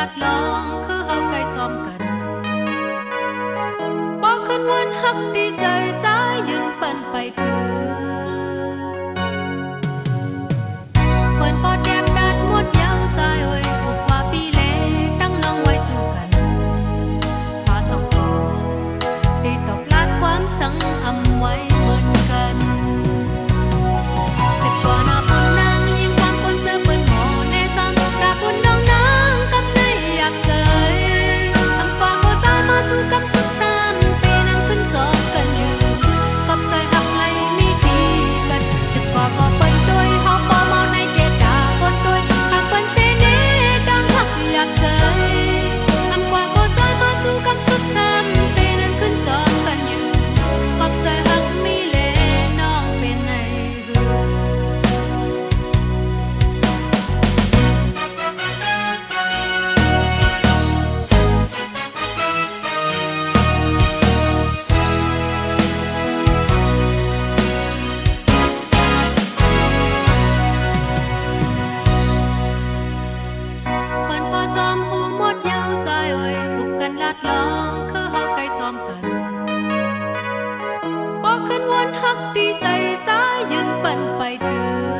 ดลองคือเฮาไกลซ้อมกันบอกขึ้นวันฮักดีใจใจยืนปั่นไปถือเปิ้นพอแดบดัดหมดยาวใจเอ้ยอุบว่าปีเลตั้งน้องไว้จูกันพาสองตัวได้ตอบลาความสังหำไว้เหมือนกันสิบกว่าหน้าปุ่นนางยิ่งความคนเสื้อเปิ้นหมอในซ้ำตาปุ่นน้องนางกำในอยากเสยทำกว่าก็สามารถสู้กับสุดซ้ำปีนั้นขึ้นสอบกันอยู่กับใจหักไหลมีดีกันสิบกว่าก็เปิ้นด้วยเฮาปอเมาในเกตาคนด้วยหากเปิ้นเสน่ห์ดังหักอยากเสยทำกว่าก็ใจมาสู้กับสุดซ้ำปีนั้นขึ้นสอบกันอยู่กับใจหักมีเลน้องเป็นไงหือเปิ้นพอซ้อมหูหมดยาวใจเอ้ยหุบกันลาดลองคือเฮาไกลซ้อมกันบอกขึ้นวันฮักดีใจใจยืนปั่นไปถือ